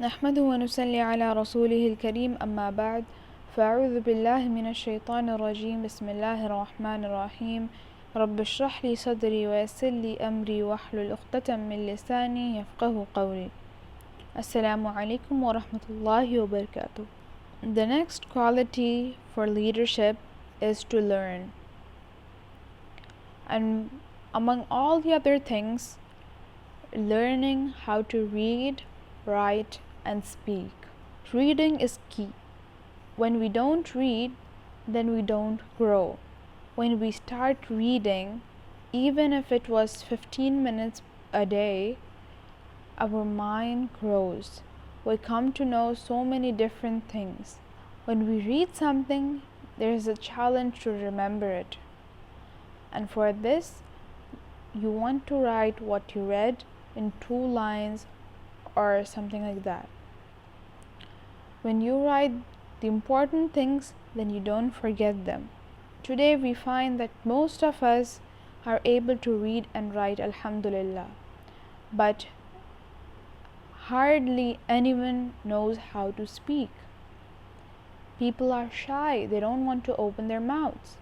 نحمده ونصلي على رسوله الكريم أما بعد فأعوذ بالله من الشيطان الرجيم بسم الله الرحمن الرحيم رب اشرح لي صدري ويسر لي أمري واحلل عقدة من لساني يفقه قولي. Assalamu alaikum wa rahmatullahi wa barakatuh. The next quality for leadership is to learn. And among all the other things, learning how to read, write, and speak. Reading is key. When we don't read, then we don't grow. When we start reading, even if it was 15 minutes a day, our mind grows. We come to know so many different things. When we read something, there is a challenge to remember it. And for this, you want to write what you read in 2 lines or something like that. When you write the important things, then you don't forget them. Today we find that most of us are able to read and write, alhamdulillah, but hardly anyone knows how to speak. People are shy, they don't want to open their mouths.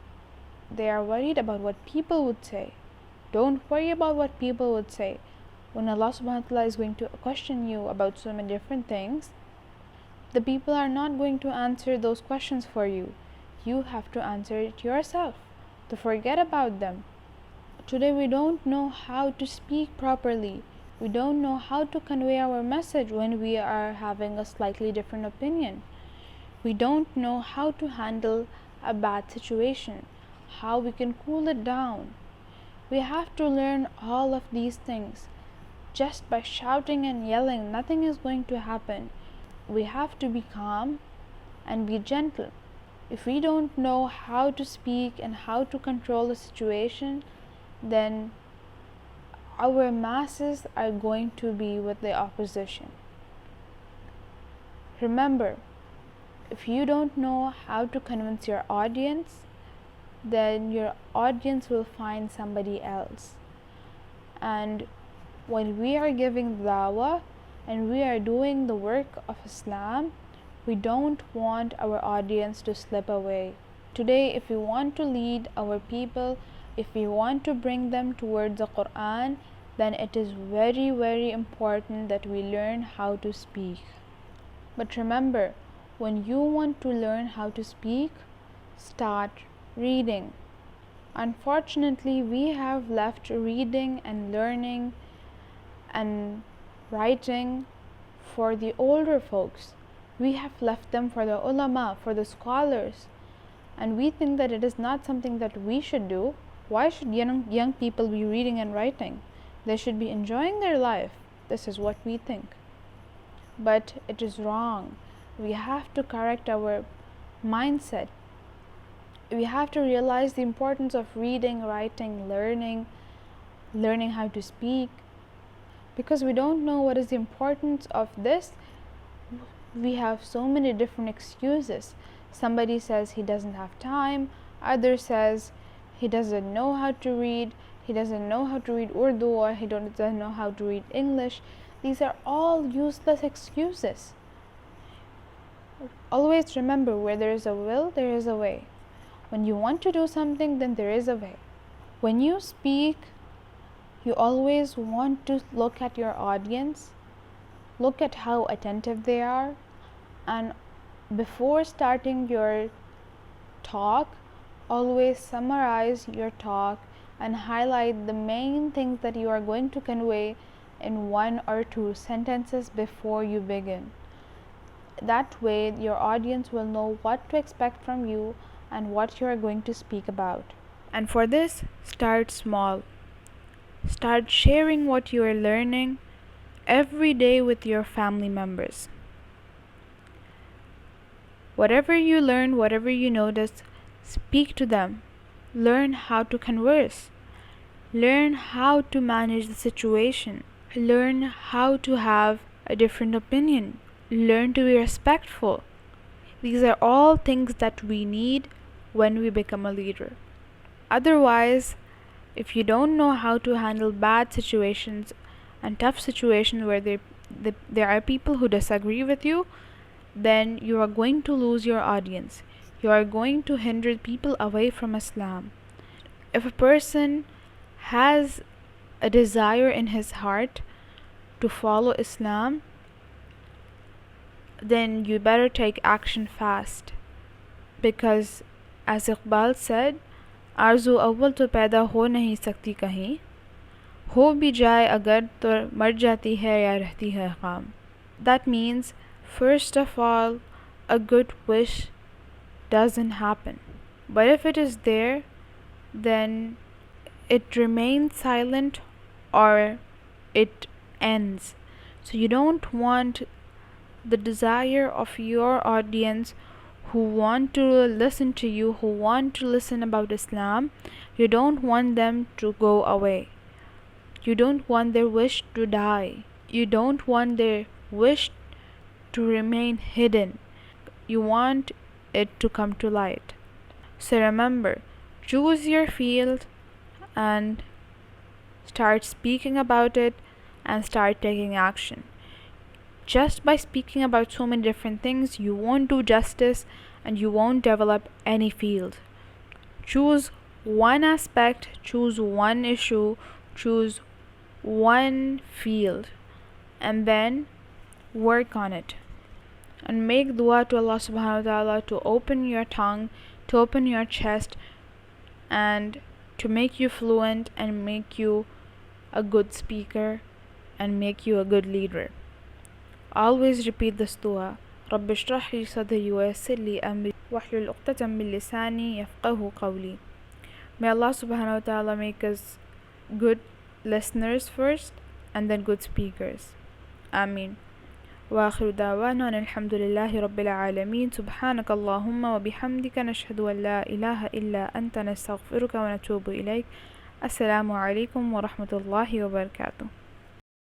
They are worried about what people would say. Don't worry about what people would say. When Allah subhanahu wa ta'ala is going to question you about so many different things, the people are not going to answer those questions for you. You have to answer it yourself, to forget about them. Today we don't know how to speak properly. We don't know how to convey our message when we are having a slightly different opinion. We don't know how to handle a bad situation, how we can cool it down. We have to learn all of these things. Just by shouting and yelling, nothing is going to happen. We have to be calm and be gentle. If we don't know how to speak and how to control the situation, then our masses are going to be with the opposition. Remember, if you don't know how to convince your audience, then your audience will find somebody else. And when we are giving dawah and we are doing the work of Islam, we don't want our audience to slip away. Today, if we want to lead our people, if we want to bring them towards the Quran, then it is very, very important that we learn how to speak. But remember, when you want to learn how to speak, start reading. Unfortunately, we have left reading and learning and writing for the older folks. We have left them for the ulama, for the scholars, and we think that it is not something that we should do. Why should young people be reading and writing? They should be enjoying their life. This is what we think. But it is wrong. We have to correct our mindset. We have to realize the importance of reading, writing, learning how to speak. Because we don't know what is the importance of this, we have so many different excuses. Somebody says he doesn't have time, other says he doesn't know how to read, he doesn't know how to read Urdu, or he doesn't know how to read English. These are all useless excuses. Always remember, where there is a will, there is a way. When you want to do something, then there is a way. When you speak, you always want to look at your audience, look at how attentive they are, and before starting your talk, always summarize your talk and highlight the main things that you are going to convey in 1 or 2 sentences before you begin. That way, your audience will know what to expect from you and what you are going to speak about. And for this, start small. Start sharing what you are learning every day with your family members. Whatever you learn, whatever you notice, speak to them. Learn how to converse. Learn how to manage the situation. Learn how to have a different opinion. Learn to be respectful. These are all things that we need when we become a leader. Otherwise, if you don't know how to handle bad situations and tough situations where there are people who disagree with you, then you are going to lose your audience. You are going to hinder people away from Islam. If a person has a desire in his heart to follow Islam, then you better take action fast. Because as Iqbal said, आरज़ू अव्वल तो पैदा हो नहीं सकती कहीं, हो भी जाए अगर तो मर जाती है या रहती है ख़ाम. That means, first of all, a good wish doesn't happen. But if it is there, then it remains silent or it ends. So you don't want the desire of your audience who want to listen to you, who want to listen about Islam, you don't want them to go away. You don't want their wish to die. You don't want their wish to remain hidden. You want it to come to light. So remember, choose your field and start speaking about it and start taking action. Just by speaking about so many different things, you won't do justice and you won't develop any field. Choose one aspect, choose one issue, choose one field, and then work on it. And make dua to Allah subhanahu wa ta'ala to open your tongue, to open your chest, and to make you fluent and make you a good speaker and make you a good leader. Always repeat this dua. رب اشرح لي صدري ويسر لي أمري واحلل عقدة من لساني يفقهوا قولي. May Allah subhanahu wa ta'ala make us good listeners first and then good speakers. Ameen. وآخر دعوانا أن الحمد لله رب العالمين. سبحانك اللهم وبحمدك نشهد أن لا إله إلا أنت نستغفرك ونتوب إليك. السلام عليكم ورحمة الله وبركاته.